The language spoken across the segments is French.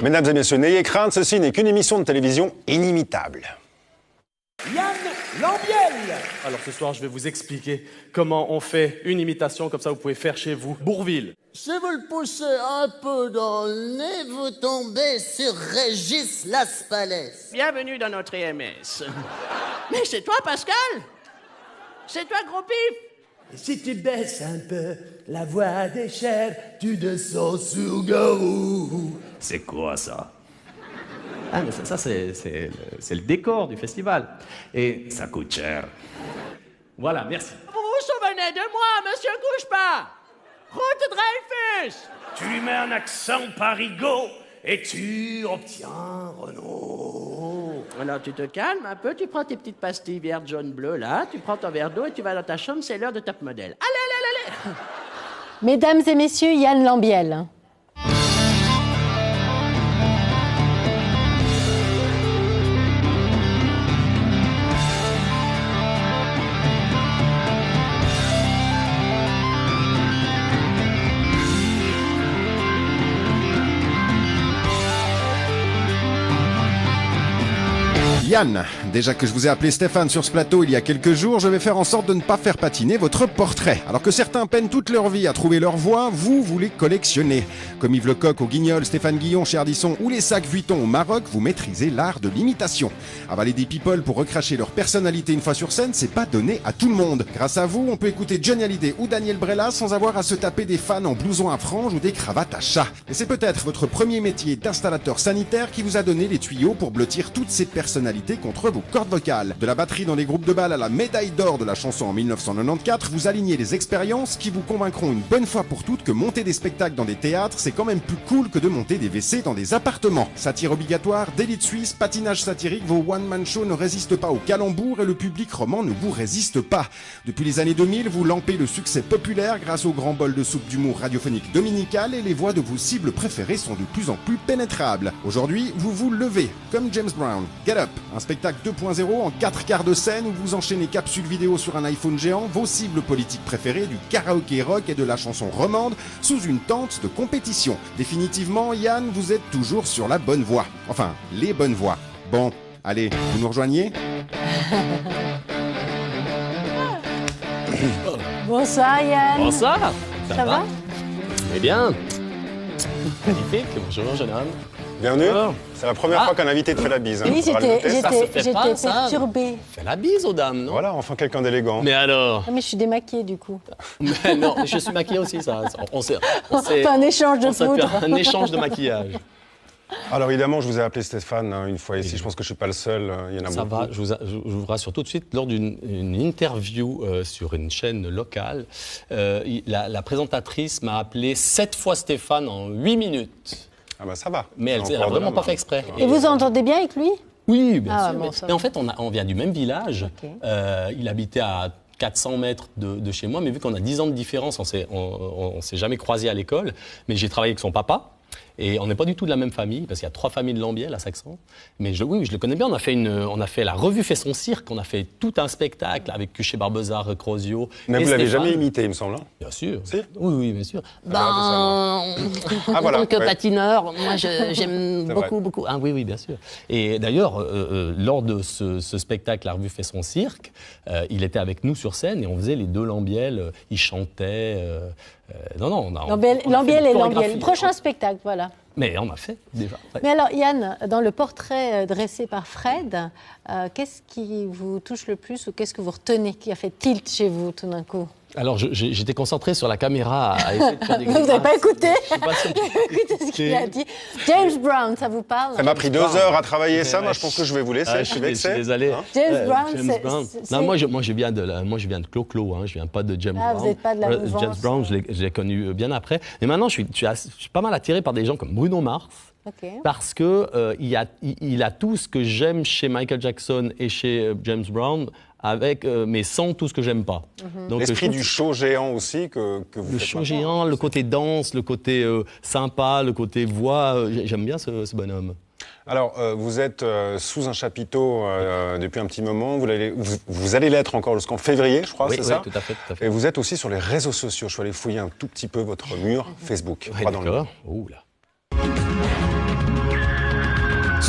Mesdames et messieurs, n'ayez crainte, ceci n'est qu'une émission de télévision inimitable. Yann Lambiel. Alors ce soir, je vais vous expliquer comment on fait une imitation, comme ça vous pouvez faire chez vous. Bourvil. Si vous le poussez un peu dans le nez, vous tombez sur Régis Laspalais. Bienvenue dans notre EMS. Mais c'est toi, Pascal? C'est toi, gros pif? Si tu baisses un peu la voix des chairs, tu descends sur Garou. C'est quoi ça? Ah, mais ça c'est le décor du festival. Et ça coûte cher. Voilà, merci. Vous vous souvenez de moi, monsieur Couche-pas? Route Dreyfus. Tu lui mets un accent parigot et tu obtiens Renaud. Alors tu te calmes un peu, tu prends tes petites pastilles vertes, jaunes, bleues, là, tu prends ton verre d'eau et tu vas dans ta chambre, c'est l'heure de top modèle. Allez. Mesdames et messieurs, Yann Lambiel. Yann, déjà que je vous ai appelé Stéphane sur ce plateau il y a quelques jours, je vais faire en sorte de ne pas faire patiner votre portrait. Alors que certains peinent toute leur vie à trouver leur voix, vous les collectionnez. Comme Yves Lecoq au Guignol, Stéphane Guillon chez Ardisson ou les sacs Vuitton au Maroc, vous maîtrisez l'art de l'imitation. Avaler des people pour recracher leur personnalité une fois sur scène, c'est pas donné à tout le monde. Grâce à vous, on peut écouter Johnny Hallyday ou Daniel Brella sans avoir à se taper des fans en blouson à franges ou des cravates à chat. Et c'est peut-être votre premier métier d'installateur sanitaire qui vous a donné les tuyaux pour blottir toutes ces personnalités contre vos cordes vocales. De la batterie dans les groupes de bal à la médaille d'or de la chanson en 1994, vous alignez les expériences qui vous convaincront une bonne fois pour toutes que monter des spectacles dans des théâtres, c'est quand même plus cool que de monter des WC dans des appartements. Satire obligatoire, délit de Suisse, patinage satirique, vos one-man shows ne résistent pas au calembour et le public roman ne vous résiste pas. Depuis les années 2000, vous lampez le succès populaire grâce au grand bol de soupe d'humour radiophonique dominical et les voix de vos cibles préférées sont de plus en plus pénétrables. Aujourd'hui, vous vous levez, comme James Brown. Get Up, un spectacle 2.0 en 4 quarts de scène où vous enchaînez capsules vidéo sur un iPhone géant, vos cibles politiques préférées, du karaoké rock et de la chanson romande sous une tente de compétition. Définitivement, Yann, vous êtes toujours sur la bonne voie. Enfin, les bonnes voies. Bon, allez, vous nous rejoignez? Bonsoir Yann. Bonsoir. Ça va? Eh bien. Magnifique. Bonjour, jeune homme. Bienvenue. Oh. C'est la première fois qu'un invité te fait la bise. Oui, Faudra le noter. j'étais perturbée. Fais la bise aux dames, non? Voilà, enfin quelqu'un d'élégant. Mais alors? Ah, mais je suis démaquillée du coup. Mais non, je suis maquillée aussi, ça. On s'est un échange de fait poudre. un échange de maquillage. Alors évidemment, je vous ai appelé Stéphane une fois ici. Je pense que je suis pas le seul. Il y en a Ça beaucoup. va, je vous rassure tout de suite. Lors d'une interview sur une chaîne locale, la présentatrice m'a appelé 7 fois Stéphane en 8 minutes. Ah bah ça va. Mais elle n'a vraiment pas fait exprès. Et vous entendez bien avec lui? Oui, bien Ah, sûr. bon, Mais en fait, on vient du même village. Ok. Il habitait à 400 mètres de chez moi, mais vu qu'on a 10 ans de différence, on s'est jamais croisés à l'école. Mais j'ai travaillé avec son papa. Et on n'est pas du tout de la même famille, parce qu'il y a 3 familles de Lambiel à Saxon. Mais oui, je le connais bien. On a fait la revue Fait son cirque. On a fait tout un spectacle avec Cuchet Barbezard, Crozio. Mais et vous l'avez Stéphane. jamais imité, il me semble. Hein. Bien sûr. Si. Oui, bien sûr. Ah, En voilà, tant que ouais. patineur, moi j'aime C'est beaucoup. Ah oui, bien sûr. Et d'ailleurs, lors de ce spectacle, la revue Fait son cirque, il était avec nous sur scène et on faisait les 2 Lambiel. Il chantait. Non. Lambiel et Lambiel. chorégraphie. Prochain spectacle, voilà. Mais on a fait déjà. Ouais. Mais alors Yann, dans le portrait dressé par Fred, qu'est-ce qui vous touche le plus ou qu'est-ce que vous retenez qui a fait tilt chez vous tout d'un coup? Alors j'étais concentré sur la caméra à essayer de faire des Vous n'avez pas écouté? Je suis pas sûr que- Écoutez ce qu'il a dit. James Brown, ça vous parle? Ça m'a pris 2 heures à travailler ça. Moi, je pense que je vais vous laisser. Ah, je suis vexé. désolé. Hein. James Brown, James Brown. c'est- Non, moi je viens de Clo-Clo, hein, je viens pas de James Ah, Brown. vous n'êtes pas de la mouvance. James Brown, je l'ai connu bien après. Mais maintenant, je suis pas mal attiré par des gens comme Bruno Mars. Ok. Parce que il a tout ce que j'aime chez Michael Jackson et chez James Brown, mais sans tout ce que j'aime pas. Donc, L'esprit je trouve du show géant aussi que vous le faites show maintenant. géant, le côté danse, le côté sympa, le côté voix, j'aime bien ce bonhomme. Alors, vous êtes sous un chapiteau depuis un petit moment. Vous allez l'être encore jusqu'en février, je crois, Oui, c'est ça? tout à fait. Et vous êtes aussi sur les réseaux sociaux. Je suis allé fouiller un tout petit peu votre mur Facebook. Ouais, Droit dans le d'accord. mur. Ouh là.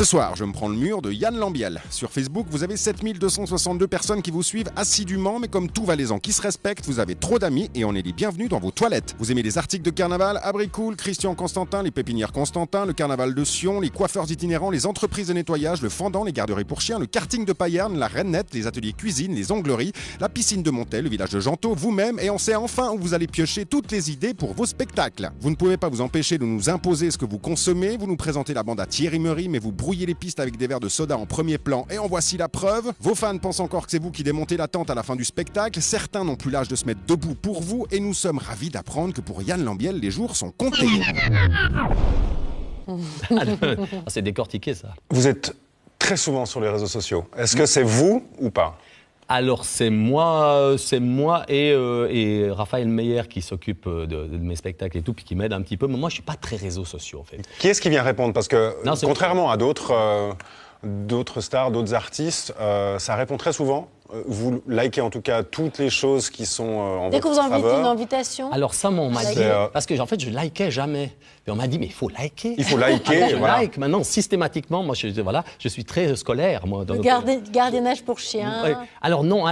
Ce soir, je me prends le mur de Yann Lambiel. Sur Facebook, vous avez 7262 personnes qui vous suivent assidûment, mais comme tout Valaisan qui se respecte, vous avez trop d'amis et on est les bienvenus dans vos toilettes. Vous aimez les articles de carnaval, Abricool, Christian Constantin, les pépinières Constantin, le carnaval de Sion, les coiffeurs itinérants, les entreprises de nettoyage, le fendant, les garderies pour chiens, le karting de Payerne, la Rennette, les ateliers cuisine, les ongleries, la piscine de Montel, le village de Gentot, vous-même, et on sait enfin où vous allez piocher toutes les idées pour vos spectacles. Vous ne pouvez pas vous empêcher de nous imposer ce que vous consommez, vous nous présentez la bande à Thierry Meury, mais vous brouillez les pistes avec des verres de soda en premier plan, et en voici la preuve. Vos fans pensent encore que c'est vous qui démontez la tente à la fin du spectacle, certains n'ont plus l'âge de se mettre debout pour vous, et nous sommes ravis d'apprendre que pour Yann Lambiel, les jours sont comptés. C'est décortiqué, ça. Vous êtes très souvent sur les réseaux sociaux. Est-ce que c'est vous ou pas? Alors, c'est moi et Raphaël Meyer qui s'occupe de mes spectacles et tout, puis qui m'aide un petit peu. Mais moi, je suis pas très réseaux sociaux, en fait. Qui est-ce qui vient répondre? Parce que, Non, contrairement à d'autres stars, d'autres artistes, ça répond très souvent. Vous likez en tout cas toutes les choses qui sont en Dès que votre vous invitez faveur. une invitation. Alors ça, on m'a dit, parce que en fait, je likais jamais. Et on m'a dit, mais il faut liker. Il faut liker, Alors, je voilà. like maintenant systématiquement. Moi, je suis très scolaire, moi. Le gardiennage pour chiens. Ouais. Alors non,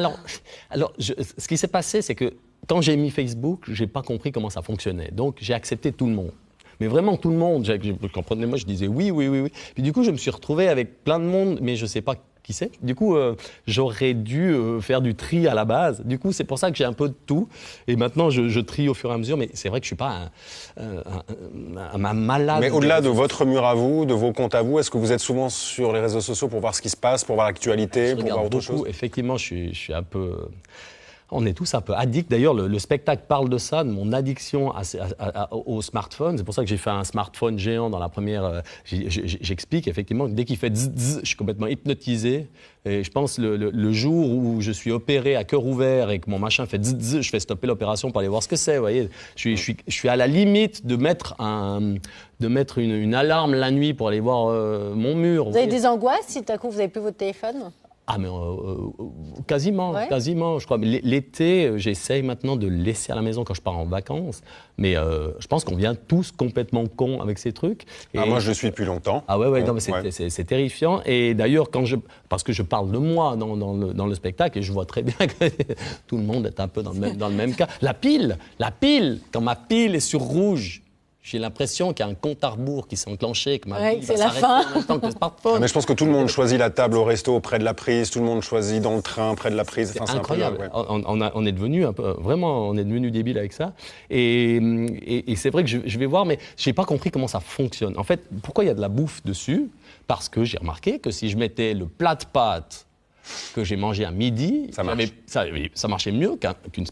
ce qui s'est passé, c'est que quand j'ai mis Facebook, j'ai pas compris comment ça fonctionnait. Donc j'ai accepté tout le monde. Mais vraiment tout le monde. Comprenez-moi, je disais oui. Puis du coup, je me suis retrouvé avec plein de monde, mais je sais pas qui c'est. Du coup, j'aurais dû faire du tri à la base. Du coup, c'est pour ça que j'ai un peu de tout. Et maintenant, je trie au fur et à mesure. Mais c'est vrai que je suis pas un malade. Mais au-delà de votre mur à vous, de vos comptes à vous, est-ce que vous êtes souvent sur les réseaux sociaux pour voir ce qui se passe, pour voir l'actualité, pour voir autre chose? Effectivement, je suis un peu... On est tous un peu addicts. D'ailleurs, le spectacle parle de ça, de mon addiction au smartphone. C'est pour ça que j'ai fait un smartphone géant dans la première... J'explique effectivement que dès qu'il fait zzz, zzz, je suis complètement hypnotisé. Et je pense le jour où je suis opéré à cœur ouvert et que mon machin fait zzz, zzz, je fais stopper l'opération pour aller voir ce que c'est. Vous voyez, je suis à la limite de mettre une alarme la nuit pour aller voir mon mur. Vous avez des angoisses si tout à coup vous n'avez plus votre téléphone? Ah mais quasiment, Ouais. quasiment, je crois. L'été, j'essaye maintenant de le laisser à la maison quand je pars en vacances. Mais je pense qu'on vient tous complètement cons avec ces trucs. Et... Ah, moi, je le suis depuis longtemps. Ah ouais, Bon, non, mais c'est terrifiant. Et d'ailleurs, parce que je parle de moi dans le spectacle, et je vois très bien que tout le monde est un peu dans le même cas. La pile, quand ma pile est sur rouge, j'ai l'impression qu'il y a un compte à rebours qui s'est enclenché, que ma vie c'est va la s'arrêter fin. en même temps que le smartphone. Ah, mais je pense que tout le monde choisit la table au resto près de la prise, tout le monde choisit dans le train près de la prise. C'est Enfin, un peu incroyable. là, ouais. On est devenu un peu, vraiment, on est devenu débile avec ça. Et c'est vrai que je vais voir, mais j'ai pas compris comment ça fonctionne. En fait, pourquoi il y a de la bouffe dessus? Parce que j'ai remarqué que si je mettais le plat de pâtes que j'ai mangé à midi, Ça marche. ça marchait mieux qu'une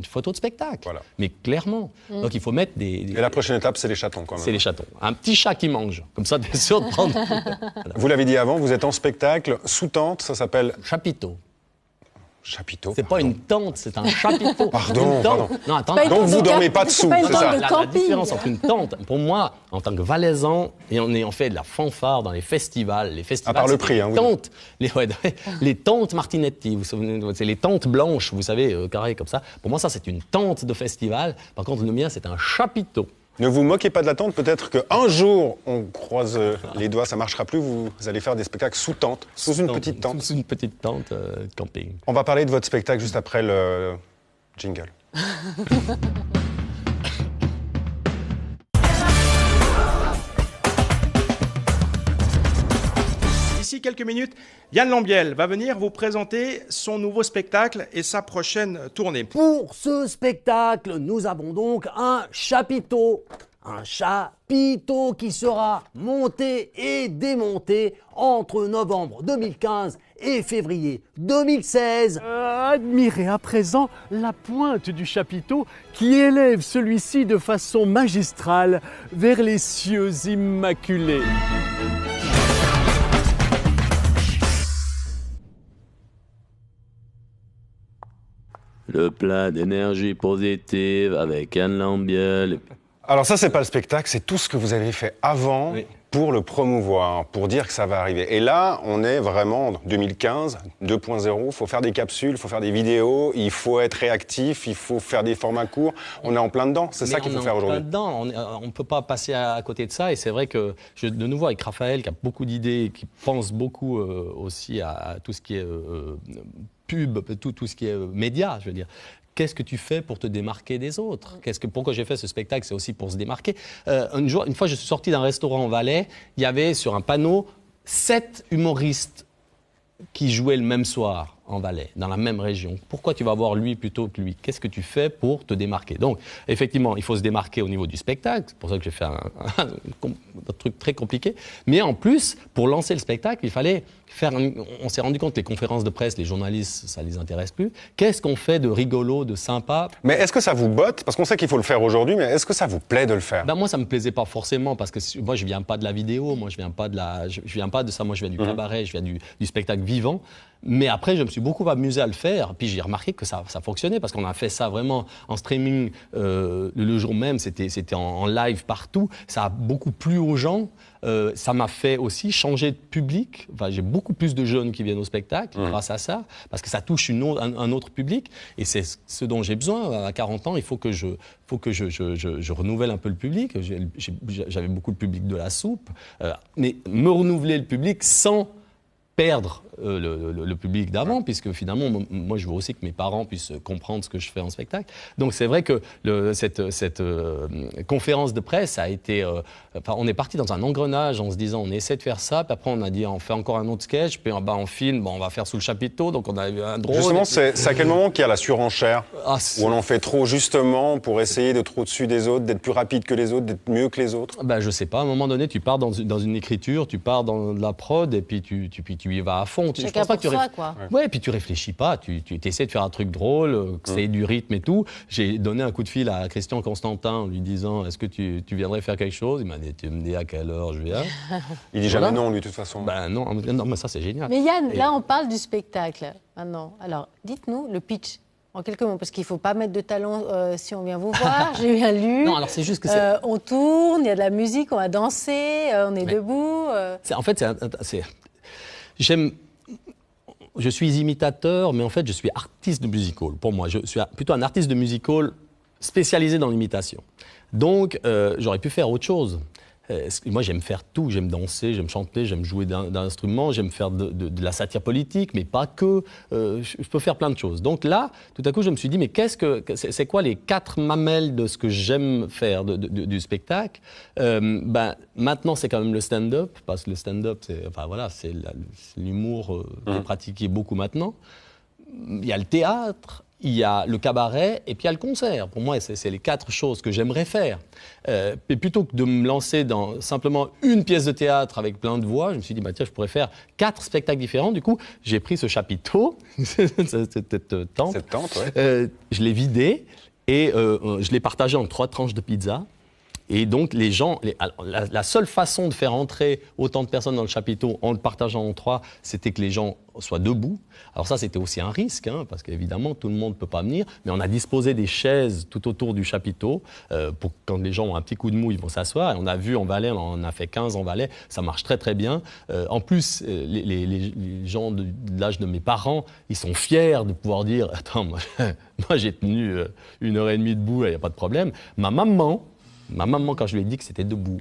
photo de spectacle. Voilà. Mais clairement. Donc il faut mettre des... Et la prochaine étape, c'est les chatons quand même. C'est les chatons. Un petit chat qui mange. Comme ça, t'es sûr de prendre... Vous l'avez dit avant, vous êtes en spectacle sous tente, ça s'appelle Chapiteau. chapiteau. C'est pas une tente, c'est un chapiteau. Pardon, Une tente. pardon. Non, attends. Pas une Donc tente vous de dormez camp- pas dessous, pas une c'est tente ça. de La camping. différence entre une tente, pour moi, en tant que Valaisan, et on fait de la fanfare dans les festivals. Les festivals, À part le c'est prix, des hein, oui. tentes, les tentes Martinetti, vous savez, c'est les tentes blanches, vous savez, carrées comme ça. Pour moi, ça, c'est une tente de festival. Par contre, le mien, c'est un chapiteau. Ne vous moquez pas de la tente, peut-être qu'un jour, on croise les doigts, ça marchera plus, vous allez faire des spectacles sous tente, sous une petite tente. Sous une petite tente camping. On va parler de votre spectacle juste après le jingle. D'ici quelques minutes, Yann Lambiel va venir vous présenter son nouveau spectacle et sa prochaine tournée. Pour ce spectacle, nous avons donc un chapiteau. Un chapiteau qui sera monté et démonté entre novembre 2015 et février 2016. Admirez à présent la pointe du chapiteau qui élève celui-ci de façon magistrale vers les cieux immaculés. Le plat d'énergie positive avec Yann Lambiel. Alors ça, c'est pas le spectacle, c'est tout ce que vous avez fait avant pour le promouvoir, pour dire que ça va arriver. Et là, on est vraiment en 2015, 2.0, il faut faire des capsules, il faut faire des vidéos, il faut être réactif, il faut faire des formats courts. On est en plein dedans, c'est ça qu'il faut faire aujourd'hui. On ne peut pas passer à côté de ça, et c'est vrai que, de nouveau, avec Raphaël, qui a beaucoup d'idées, qui pense beaucoup aussi à tout ce qui est pub, tout ce qui est média, je veux dire. Qu'est-ce que tu fais pour te démarquer des autres? Pourquoi j'ai fait ce spectacle? C'est aussi pour se démarquer. Une fois, je suis sorti d'un restaurant en Valais. Il y avait sur un panneau 7 humoristes qui jouaient le même soir en Valais, dans la même région. Pourquoi tu vas voir lui plutôt que lui? Qu'est-ce que tu fais pour te démarquer? Donc, effectivement, il faut se démarquer au niveau du spectacle. C'est pour ça que j'ai fait un truc très compliqué. Mais en plus, pour lancer le spectacle, il fallait faire... On s'est rendu compte que les conférences de presse, les journalistes, ça ne les intéresse plus. Qu'est-ce qu'on fait de rigolo, de sympa? Mais est-ce que ça vous botte? Parce qu'on sait qu'il faut le faire aujourd'hui, mais est-ce que ça vous plaît de le faire? Moi, ça ne me plaisait pas forcément, parce que moi, je ne viens pas de la vidéo, moi, je ne viens pas de ça. Moi, je viens du cabaret, je viens du spectacle vivant. Mais après, je me suis beaucoup amusé à le faire. Puis j'ai remarqué que ça fonctionnait, parce qu'on a fait ça vraiment en streaming le jour même. C'était en live partout. Ça a beaucoup plu aux gens. Ça m'a fait aussi changer de public. Enfin, j'ai beaucoup plus de jeunes qui viennent au spectacle grâce à ça, parce que ça touche un autre public. Et c'est ce dont j'ai besoin. À 40 ans, il faut que je renouvelle un peu le public. J'avais beaucoup de public de la soupe. Mais me renouveler le public sans perdre le public d'avant, puisque finalement, moi, je veux aussi que mes parents puissent comprendre ce que je fais en spectacle. Donc, c'est vrai que cette conférence de presse a été... on est parti dans un engrenage en se disant, on essaie de faire ça, puis après, on a dit, on fait encore un autre sketch, puis on filme, on va faire sous le chapiteau, donc on a eu un drôle... Justement, c'est à quel moment qu'il y a la surenchère, où on en fait trop, justement, pour essayer d'être au-dessus des autres, d'être plus rapide que les autres, d'être mieux que les autres? Je sais pas, à un moment donné, tu pars dans une écriture, tu pars dans de la prod, et puis tu y vas à fond. Chacun pour soi, quoi. Ouais, et puis tu réfléchis pas, tu essaies de faire un truc drôle, que c'est du rythme et tout. J'ai donné un coup de fil à Christian Constantin en lui disant, est-ce que tu viendrais faire quelque chose? Il m'a dit, tu me dis à quelle heure je viens? Il dit jamais non, lui, de toute façon. Non, mais ça c'est génial. Mais Yann, là on parle du spectacle maintenant. Alors, dites-nous le pitch. En quelques mots, parce qu'il ne faut pas mettre de talons si on vient vous voir, j'ai bien lu. Non, alors c'est juste que on tourne, il y a de la musique, on va danser, on est debout. En fait, je suis imitateur, mais en fait, je suis artiste de musical. Pour moi, je suis plutôt un artiste de musical spécialisé dans l'imitation. Donc, j'aurais pu faire autre chose. Moi, j'aime faire tout. J'aime danser, j'aime chanter, j'aime jouer d'un instrument, j'aime faire de la satire politique, mais pas que. Je peux faire plein de choses. Donc là, tout à coup, je me suis dit, mais c'est quoi les 4 mamelles de ce que j'aime faire du spectacle? Maintenant, c'est quand même le stand-up, parce que le stand-up, c'est l'humour qui est pratiqué beaucoup maintenant. Il y a le théâtre, il y a le cabaret et puis il y a le concert. Pour moi, c'est les 4 choses que j'aimerais faire. Et plutôt que de me lancer dans simplement une pièce de théâtre avec plein de voix, je me suis dit, tiens, je pourrais faire 4 spectacles différents. Du coup, j'ai pris ce chapiteau, cette tente, je l'ai vidé et je l'ai partagé en 3 tranches de pizza. Et donc, les gens, la seule façon de faire entrer autant de personnes dans le chapiteau en le partageant en 3, c'était que les gens soient debout. Alors ça, c'était aussi un risque, parce qu'évidemment, tout le monde ne peut pas venir. Mais on a disposé des chaises tout autour du chapiteau pour que quand les gens ont un petit coup de mou, ils vont s'asseoir. Et on a vu en Valais, on en a fait 15 en Valais, ça marche très très bien. En plus, les gens de l'âge de mes parents, ils sont fiers de pouvoir dire « Attends, moi j'ai tenu 1h30 debout, il n'y a pas de problème. » Ma maman, quand je lui ai dit que c'était debout,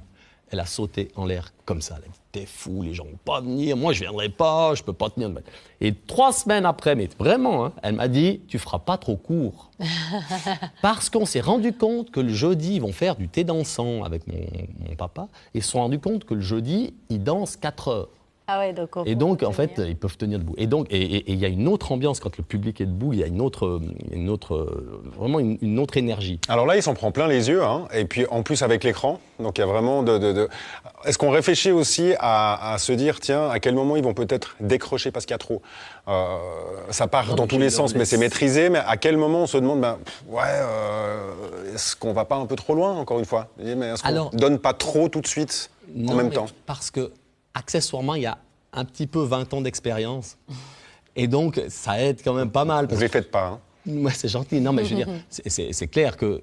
elle a sauté en l'air comme ça. Elle a dit, t'es fou, les gens ne vont pas venir, moi je ne viendrai pas, je ne peux pas tenir. Et 3 semaines après, mais vraiment, elle m'a dit, tu ne feras pas trop court. Parce qu'on s'est rendu compte que le jeudi, ils vont faire du thé dansant avec mon papa, et ils se sont rendus compte que le jeudi, ils dansent 4 heures. Ah ouais, donc en fait, ils peuvent tenir debout. Et donc, il y a une autre ambiance quand le public est debout. Il y a vraiment une autre énergie. Alors là, il s'en prend plein les yeux, et puis en plus avec l'écran. Donc il y a vraiment Est-ce qu'on réfléchit aussi à se dire, tiens, à quel moment ils vont peut-être décrocher parce qu'il y a trop. Ça part dans tous les sens, mais c'est maîtrisé. Mais à quel moment on se demande, est-ce qu'on va pas un peu trop loin, encore une fois? Mais est-ce qu'on donne pas trop tout de suite en même temps? Parce que accessoirement, il y a un petit peu 20 ans d'expérience. Et donc, ça aide quand même pas mal. Vous ne les faites pas, Ouais, c'est gentil. Non, mais je veux dire, c'est clair que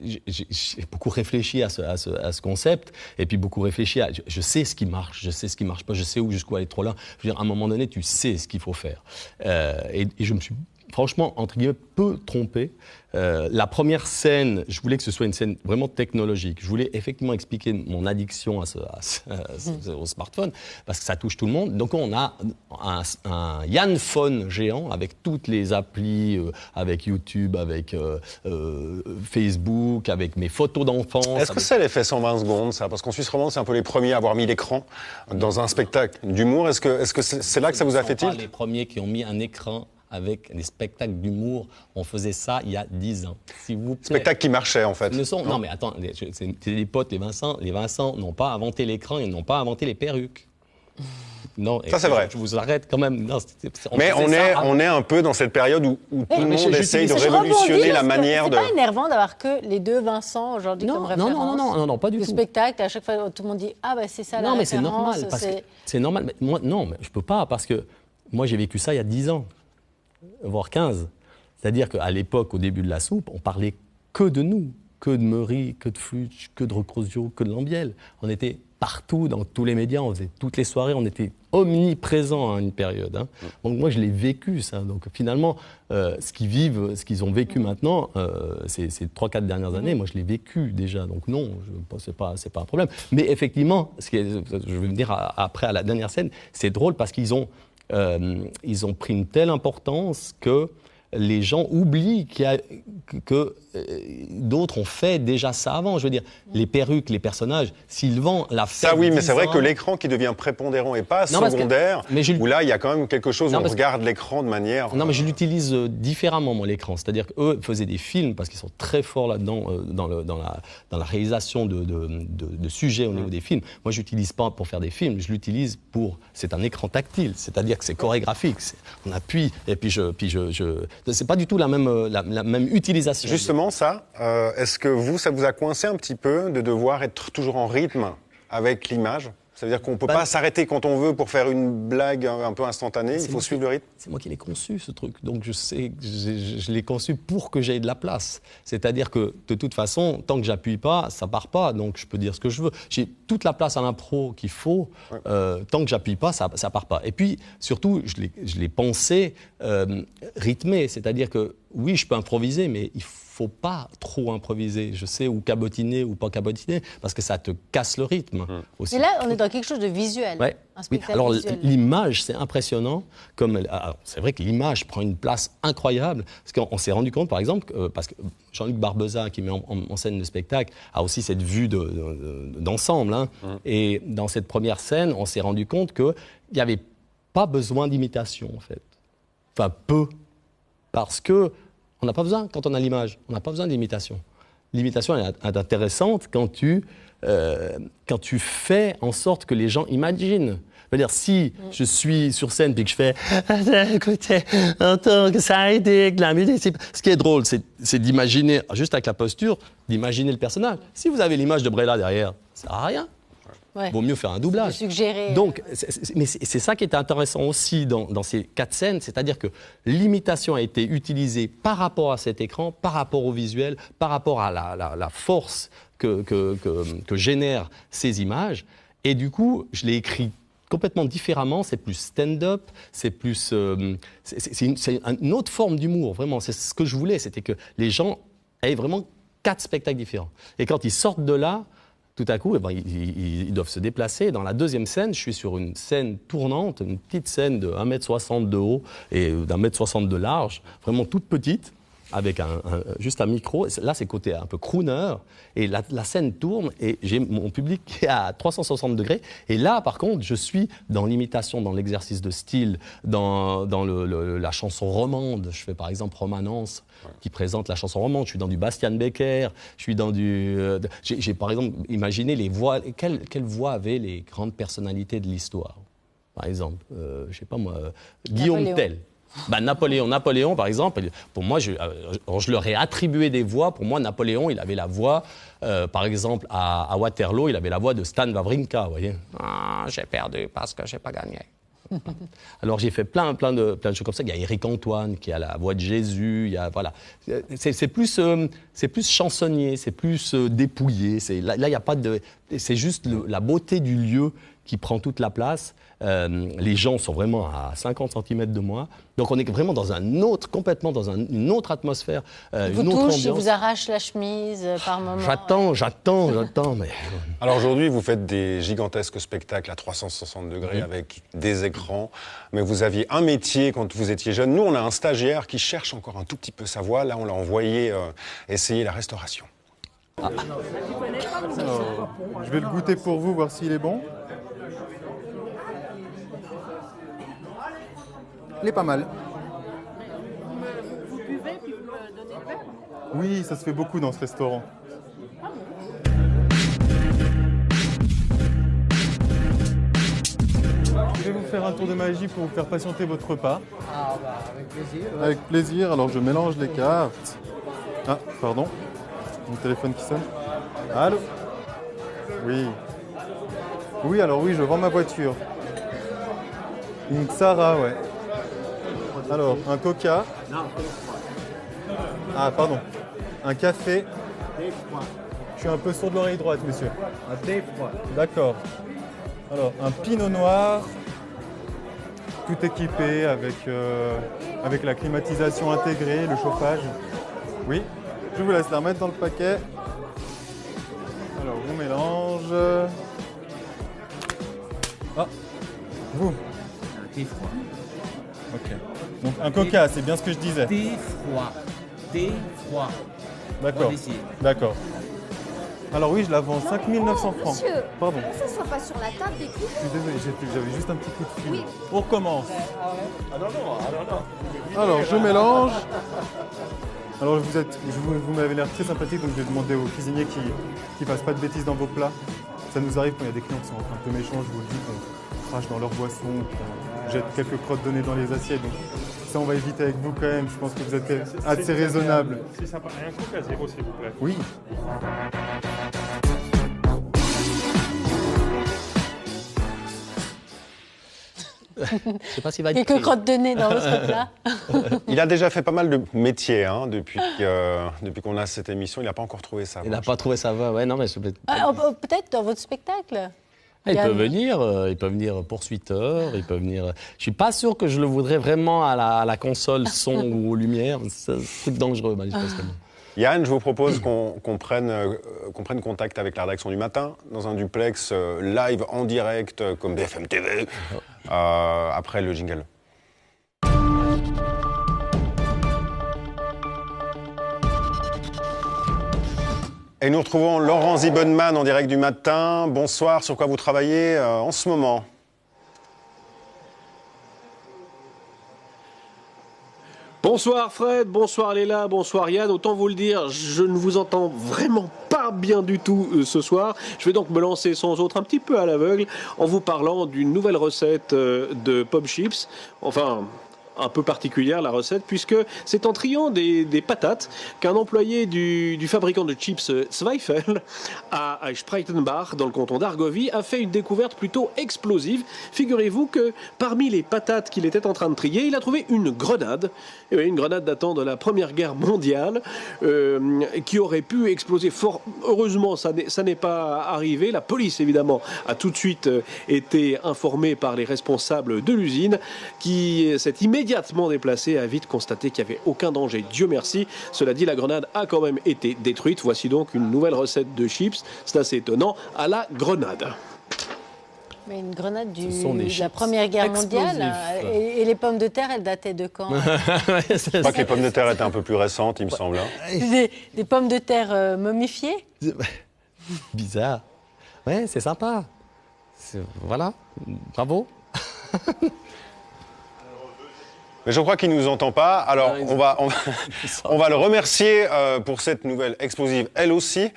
j'ai beaucoup réfléchi à ce concept, et puis beaucoup réfléchi à... Je sais ce qui marche, je sais ce qui marche pas, je sais jusqu'où aller trop loin. Je veux dire, à un moment donné, tu sais ce qu'il faut faire. Et je me suis franchement, entre guillemets, peu trompé. La première scène, je voulais que ce soit une scène vraiment technologique. Je voulais effectivement expliquer mon addiction au smartphone, parce que ça touche tout le monde. Donc on a un Yanphone géant avec toutes les applis, avec YouTube, avec Facebook, avec mes photos d'enfance. Est-ce que c'est l'effet 120 secondes, ça? Parce qu'en Suisse romande, c'est un peu les premiers à avoir mis l'écran dans un spectacle d'humour. Est-ce que c'est là que ça vous a fait tilt? Les premiers qui ont mis un écran avec des spectacles d'humour, on faisait ça il y a 10 ans. S'il vous plaît. Spectacles qui marchaient, en fait. Non, mais attends, c'est des potes, les Vincent n'ont pas inventé l'écran, ils n'ont pas inventé les perruques. Non, ça, c'est vrai. Je vous arrête quand même. Non, mais on est un peu dans cette période où tout le monde essaye de révolutionner la manière de... C'est pas énervant d'avoir que les deux Vincent aujourd'hui comme référence? Non, pas du tout. Le spectacle, à chaque fois, tout le monde dit « Ah, bah, c'est ça la référence. » Non, mais c'est normal. C'est normal. Mais moi, non, mais je peux pas, parce que moi, j'ai vécu ça il y a 10 ans. Voire 15. C'est-à-dire qu'à l'époque, au début de la soupe, on parlait que de nous, que de Meury, que de Flutsch, que de Recrozio, que de Lambiel. On était partout, dans tous les médias, on faisait toutes les soirées, on était omniprésents à une période. Hein. Donc moi, je l'ai vécu, ça. Donc finalement, ce qu'ils ont vécu maintenant, ces 3-4 dernières années, moi, je l'ai vécu déjà. Donc non, c'est pas un problème. Mais effectivement, je vais venir après à la dernière scène, c'est drôle parce qu'ils ont pris une telle importance que les gens oublient que d'autres ont fait déjà ça avant. Je veux dire, les perruques, les personnages, Sylvain l'a fait. Ça oui, mais c'est vrai que l'écran qui devient prépondérant et pas secondaire, où là, il y a quand même quelque chose où on regarde l'écran de manière... Non, mais je l'utilise différemment, moi, l'écran. C'est-à-dire qu'eux faisaient des films, parce qu'ils sont très forts là-dedans, dans la réalisation de sujets au niveau des films. Moi, je l'utilise pas pour faire des films, je l'utilise pour... C'est un écran tactile, c'est-à-dire que c'est chorégraphique. On appuie, et puis c'est pas du tout la même utilisation. Justement, ça, est-ce que ça vous a coincé un petit peu de devoir être toujours en rythme avec l'image? Ça veut dire qu'on ne peut pas s'arrêter quand on veut pour faire une blague un peu instantanée, il faut suivre le rythme? C'est moi qui l'ai conçu, ce truc. Donc je sais, je l'ai conçu pour que j'aie de la place. C'est-à-dire que, de toute façon, tant que j'appuie pas, ça part pas. Donc je peux dire ce que je veux. J'ai toute la place à l'impro qu'il faut. Tant que j'appuie pas, ça part pas. Et puis, surtout, je l'ai pensé rythmé. C'est-à-dire que, oui, je peux improviser, mais il faut pas trop improviser. Je sais où cabotiner ou pas cabotiner, parce que ça te casse le rythme aussi. Et là, on est dans quelque chose de visuel. Ouais. Oui. Alors l'image, c'est impressionnant. C'est vrai que l'image prend une place incroyable. Parce qu'on s'est rendu compte, par exemple, parce que Jean-Luc Barbeza, qui met en scène le spectacle, a aussi cette vue d'ensemble. Hein. Et dans cette première scène, on s'est rendu compte qu'il n'y avait pas besoin d'imitation, en fait. Enfin, peu. Parce que on n'a pas besoin, quand on a l'image, on n'a pas besoin d'imitation. L'imitation est intéressante quand tu fais en sorte que les gens imaginent. Je veux dire, si je suis sur scène et que je fais « Écoutez, entends que ça a été que la musique... » Ce qui est drôle, c'est d'imaginer, juste avec la posture, d'imaginer le personnage. Si vous avez l'image de Brella derrière, ça ne sert à rien. Ouais. Vaut mieux faire un doublage. Suggérer. Donc, mais c'est ça qui est intéressant aussi dans ces 4 scènes, c'est-à-dire que l'imitation a été utilisée par rapport à cet écran, par rapport au visuel, par rapport à la force que génèrent ces images. Et du coup, je l'ai écrit complètement différemment, c'est plus stand-up, c'est plus... c'est une autre forme d'humour, vraiment. C'est ce que je voulais, c'était que les gens aient vraiment 4 spectacles différents. Et quand ils sortent de là, tout à coup, ils doivent se déplacer. Dans la deuxième scène, je suis sur une scène tournante, une petite scène de 1,60 m de haut et d'1,60 m de large, vraiment toute petite, avec juste un micro. Là, c'est côté un peu crooner. Et la scène tourne et j'ai mon public qui est à 360 degrés. Et là, par contre, je suis dans l'imitation, dans l'exercice de style, dans la chanson romande. Je fais par exemple Romanence, qui présente la chanson romande. Je suis dans du Bastian Becker. Je suis dans du... j'ai par exemple imaginé les voix... Quelles voix avaient les grandes personnalités de l'histoire? Par exemple, je sais pas moi, Guillaume Tell. Napoléon, par exemple, pour moi, je leur ai attribué des voix. Pour moi, Napoléon, il avait la voix, par exemple, à Waterloo, il avait la voix de Stan Wawrinka, vous voyez. Ah, j'ai perdu parce que j'ai pas gagné. Alors j'ai fait plein de choses comme ça. Il y a Éric Antoine qui a la voix de Jésus. Il y a, voilà. C'est plus chansonnier, c'est plus dépouillé. Là, il y a pas de. C'est juste la beauté du lieu qui prend toute la place. Les gens sont vraiment à 50 cm de moi. Donc on est vraiment dans complètement dans une autre atmosphère, Vous une autre touche, ambiance. il vous arrache la chemise par moment. J'attends. Mais... Alors aujourd'hui, vous faites des gigantesques spectacles à 360 degrés avec des écrans. Mais vous aviez un métier quand vous étiez jeune. Nous, on a un stagiaire qui cherche encore un tout petit peu sa voix. Là, on l'a envoyé essayer la restauration. Alors, je vais le goûter pour vous, voir s'il est bon. Il est pas mal. Vous buvez puis vous me donnez le verre? Oui, ça se fait beaucoup dans ce restaurant. Je vais vous faire un tour de magie pour vous faire patienter votre repas. Ah bah avec plaisir. Avec plaisir, alors je mélange les cartes. Ah, pardon. Mon téléphone qui sonne. Allô? Oui. Oui, alors oui, je vends ma voiture. Une Xara, ouais. Alors, un coca. Ah, pardon. Un café. Je suis un peu sourd de l'oreille droite, monsieur. Un thé froid. D'accord. Alors, un pinot noir. Tout équipé avec la climatisation intégrée, le chauffage. Oui. Je vous laisse la remettre dans le paquet. Alors, vous mélange. Ah, vous. Un thé froid. Ok. Donc un coca, c'est bien ce que je disais. Thé froid. Thé froid. D'accord. D'accord. Alors oui, je la vends 5 900 francs. Monsieur, Pardon. que ça soit pas sur la table des coups. Je suis désolé, j'avais juste un petit coup de fil. Oui. On recommence. Ah non. Alors, je mélange. Alors, vous m'avez l'air très sympathique, donc je vais demander aux cuisiniers qui fassent pas de bêtises dans vos plats. Ça nous arrive quand il y a des clients qui sont un peu méchants, je vous le dis, qu'on crache dans leur boisson, qu'on jette quelques crottes de nez dans les assiettes. Donc, ça, on va éviter avec vous quand même. Je pense que vous êtes assez raisonnable. C'est sympa. Un coca zéro, s'il vous plaît. Oui. Je sais pas s'il va être Quelques pris. crottes de nez dans votre plat. Il a déjà fait pas mal de métiers depuis qu'on a cette émission. Il n'a pas encore trouvé ça. Il n'a pas trouvé sa voix. Ouais, non, mais Peut-être dans votre spectacle. il Yann. peut venir poursuiteur, il peut venir. Je suis pas sûr que je le voudrais vraiment à la console son ou aux lumières. C'est un truc dangereux, manifestement. Yann, je vous propose qu'on prenne contact avec la rédaction du matin dans un duplex live en direct comme BFM TV après le jingle. Et nous retrouvons Laurent Siebenmann en direct du matin. Bonsoir, sur quoi vous travaillez en ce moment ? Bonsoir Fred, bonsoir Léla, bonsoir Yann. Autant vous le dire, je ne vous entends vraiment pas bien du tout ce soir. Je vais donc me lancer sans autre un petit peu à l'aveugle en vous parlant d'une nouvelle recette de pop chips. Enfin, un peu particulière la recette, puisque c'est en triant des patates qu'un employé du fabricant de chips Zweifel à Spreitenbach, dans le canton d'Argovie, a fait une découverte plutôt explosive. Figurez-vous que parmi les patates qu'il était en train de trier, il a trouvé une grenade, et oui, une grenade datant de la Première Guerre mondiale, qui aurait pu exploser fort. Heureusement, ça n'est pas arrivé. La police, évidemment, a tout de suite été informée par les responsables de l'usine, qui s'est immédiatement déplacé, a vite constaté qu'il n'y avait aucun danger. Dieu merci. Cela dit, la grenade a quand même été détruite. Voici donc une nouvelle recette de chips. C'est assez étonnant, à la grenade. Mais une grenade de la Première Guerre mondiale. Et les pommes de terre, elles dataient de quand? Je crois que les pommes de terre étaient un peu plus récentes, il me semble. Des pommes de terre momifiées? Bizarre. Ouais, c'est sympa. Voilà, bravo. Mais je crois qu'il ne nous entend pas. Alors, on va le remercier pour cette nouvelle explosive, elle aussi.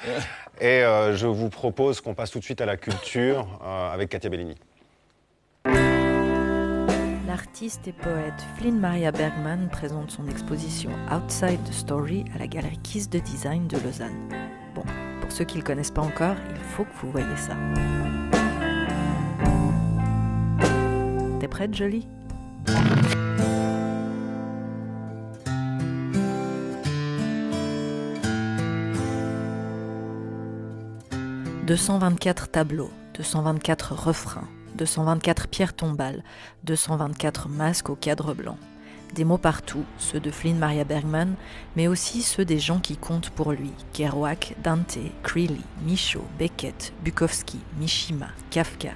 Et je vous propose qu'on passe tout de suite à la culture avec Katia Bellini. L'artiste et poète Flynn Maria Bergman présente son exposition Outside the Story à la galerie Kiss de Design de Lausanne. Bon, pour ceux qui ne le connaissent pas encore, il faut que vous voyez ça. T'es prête, jolie? « 224 tableaux, 224 refrains, 224 pierres tombales, 224 masques au cadre blanc. Des mots partout, ceux de Flynn Maria Bergman, mais aussi ceux des gens qui comptent pour lui, Kerouac, Dante, Creeley, Michaud, Beckett, Bukowski, Mishima, Kafka.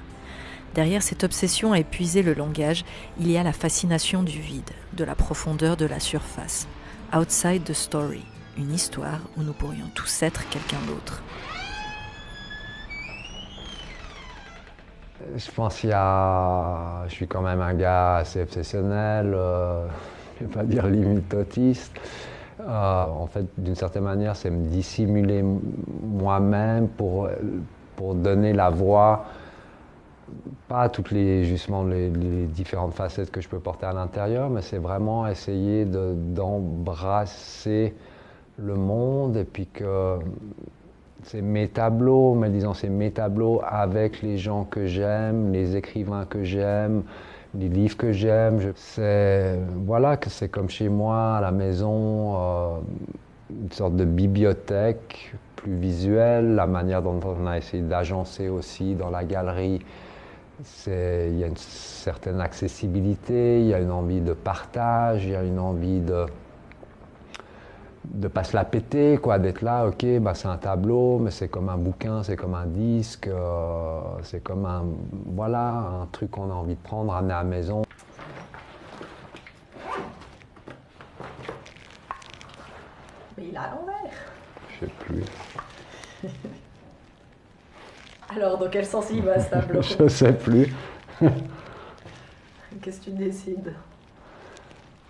Derrière cette obsession à épuiser le langage, il y a la fascination du vide, de la profondeur de la surface. Outside the story, une histoire où nous pourrions tous être quelqu'un d'autre. Je pense qu'il y a... Je suis quand même un gars assez obsessionnel, je ne vais pas dire limite autiste. En fait, d'une certaine manière, c'est me dissimuler moi-même pour donner la voix, pas à toutes justement les différentes facettes que je peux porter à l'intérieur, mais c'est vraiment essayer d'embrasser le monde et puis que... C'est mes tableaux, mais disons c'est mes tableaux avec les gens que j'aime, les écrivains que j'aime, les livres que j'aime. Voilà, que c'est comme chez moi, à la maison, une sorte de bibliothèque plus visuelle, la manière dont on a essayé d'agencer aussi dans la galerie. Il y a une certaine accessibilité, il y a une envie de partage, il y a une envie de pas se la péter, quoi, d'être là, ok, bah c'est un tableau, mais c'est comme un bouquin, c'est comme un disque, c'est comme un truc qu'on a envie de prendre, ramener à la maison. Mais il est à l'envers. Je sais plus. Alors, dans quel sens il va ce tableau? Je sais plus. Qu'est-ce que tu décides?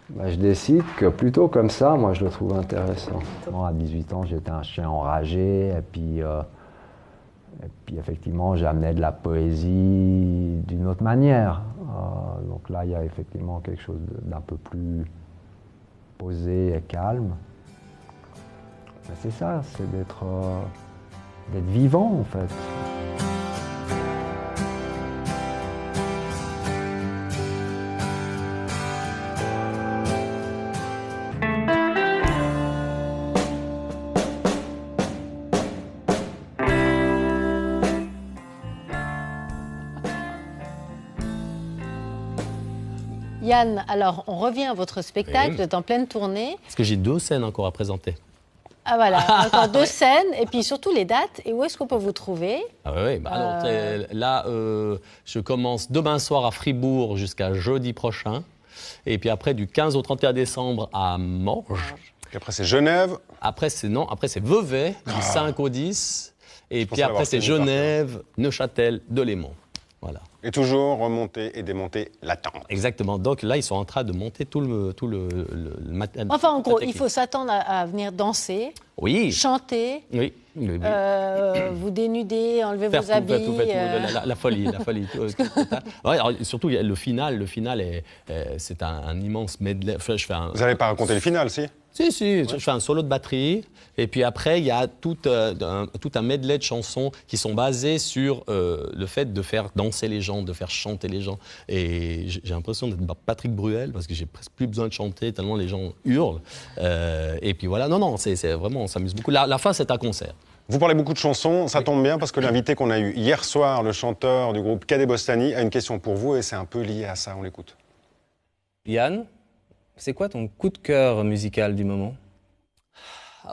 Bah, je décide que plutôt comme ça, moi je le trouve intéressant. Moi, à 18 ans, j'étais un chien enragé, et puis effectivement, j'amenais de la poésie d'une autre manière. Donc là, il y a effectivement quelque chose d'un peu plus posé et calme. Mais c'est ça, c'est d'être vivant en fait. Yann, alors on revient à votre spectacle, vous êtes en pleine tournée. Parce que j'ai 2 scènes encore à présenter. Ah voilà, encore 2 scènes, et puis surtout les dates, et où est-ce qu'on peut vous trouver? Ah oui, bah alors là, je commence demain soir à Fribourg jusqu'à jeudi prochain, et puis après du 15 au 31 décembre à Morges. Et après c'est Genève. Après c'est Vevey, du 5 au 10, et puis après c'est Genève, Neuchâtel, Delémont. Voilà. Et toujours remonter et démonter la tente. Exactement. Donc là, ils sont en train de monter tout le matériel. Enfin, en gros, il faut s'attendre à venir danser, chanter, vous dénuder, enlever vos habits. La folie. Ouais, alors, surtout, le final c'est un immense medley. Vous n'allez pas raconter le final, si? Si, je fais un solo de batterie, et puis après, il y a tout un medley de chansons qui sont basées sur le fait de faire danser les gens, de faire chanter les gens. Et j'ai l'impression d'être Patrick Bruel, parce que j'ai presque plus besoin de chanter, tellement les gens hurlent. Et puis voilà, c'est vraiment, on s'amuse beaucoup. La fin, c'est un concert. Vous parlez beaucoup de chansons, ça tombe bien, parce que l'invité qu'on a eu hier soir, le chanteur du groupe Cadet Bostani, a une question pour vous, et c'est un peu lié à ça, on l'écoute. Yann, c'est quoi ton coup de cœur musical du moment?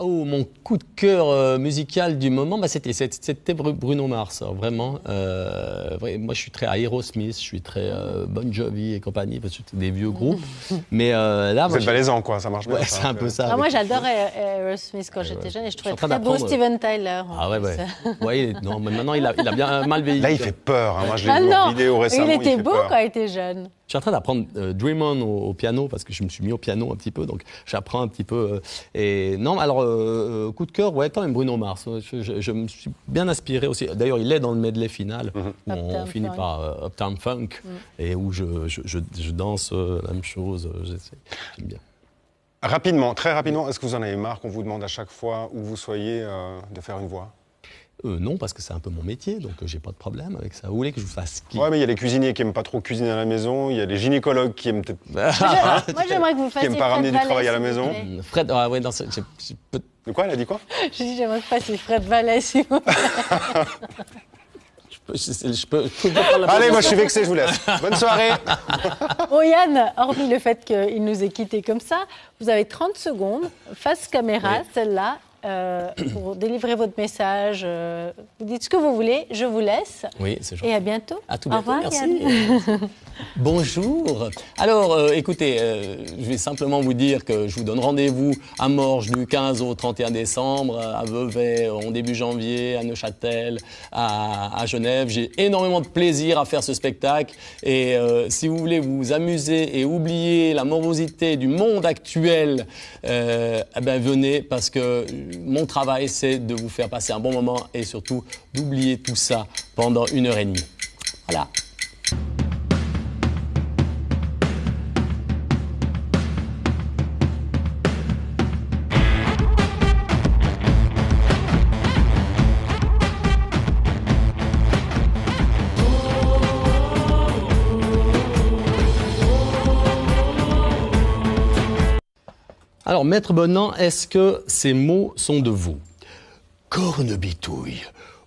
Oh, mon coup de cœur musical du moment, c'était Bruno Mars, vraiment. Moi, je suis très Aerosmith, je suis très Bon Jovi et compagnie, parce que c'était des vieux groupes. Mais là, vous êtes valaisant, quoi, ça marche bien. Ouais, c'est un peu ça. Ah, moi, j'adorais Aerosmith quand j'étais jeune, et je trouvais très beau Steven Tyler. Ah ouais. Non, mais maintenant, il a bien mal vieilli. Là, il fait peur. Moi, je l'ai vu en vidéo récemment. Il était beau quand il était jeune. Je suis en train d'apprendre Dream On au piano, parce que je me suis mis au piano un petit peu, donc j'apprends un petit peu. Et non, alors, coup de cœur, ouais, quand même Bruno Mars. Je me suis bien inspiré aussi. D'ailleurs, il est dans le medley final, où on finit par Uptown Funk, et où je danse la même chose. J'aime bien. Rapidement, très rapidement, est-ce que vous en avez marre qu'on vous demande à chaque fois où vous soyez de faire une voix? Non, parce que c'est un peu mon métier, donc j'ai pas de problème avec ça. Vous voulez que je vous fasse qui? Ouais, mais il y a les cuisiniers qui aiment pas trop cuisiner à la maison, il y a les gynécologues qui aiment peut-être Moi, j'aimerais que vous qui fassiez aiment pas ramener Fred du travail à la Vallée, s'il vous maison. plaît. Fred, ah ouais, non, De quoi, elle a dit quoi? Je dis, j'aimerais que vous fassiez Fred Vallée, s'il vous plaît. je peux prendre la Allez, moi je suis vexé, je vous laisse. Bonne soirée. Bon, Yann, hormis le fait qu'il nous ait quittés comme ça, vous avez 30 secondes, face caméra, celle-là, pour délivrer votre message. Vous dites ce que vous voulez, je vous laisse. Oui, c'est gentil. Et à bientôt. À tout Au bientôt, revoir, merci. Yann. Bonjour. Alors, écoutez, je vais simplement vous dire que je vous donne rendez-vous à Morges du 15 au 31 décembre, à Vevey en début janvier, à Neuchâtel, à Genève. J'ai énormément de plaisir à faire ce spectacle et si vous voulez vous amuser et oublier la morosité du monde actuel, venez parce que mon travail, c'est de vous faire passer un bon moment et surtout d'oublier tout ça pendant 1h30. Voilà. Alors, Maître Bonan, est-ce que ces mots sont de vous? Cornebitouille.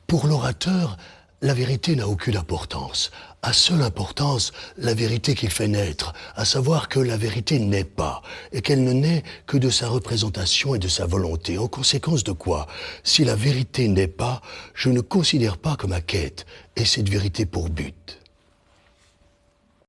Pour l'orateur, la vérité n'a aucune importance. A seule importance la vérité qu'il fait naître, à savoir que la vérité n'est pas, et qu'elle ne naît que de sa représentation et de sa volonté. En conséquence de quoi, si la vérité n'est pas, je ne considère pas que ma quête ait cette vérité pour but.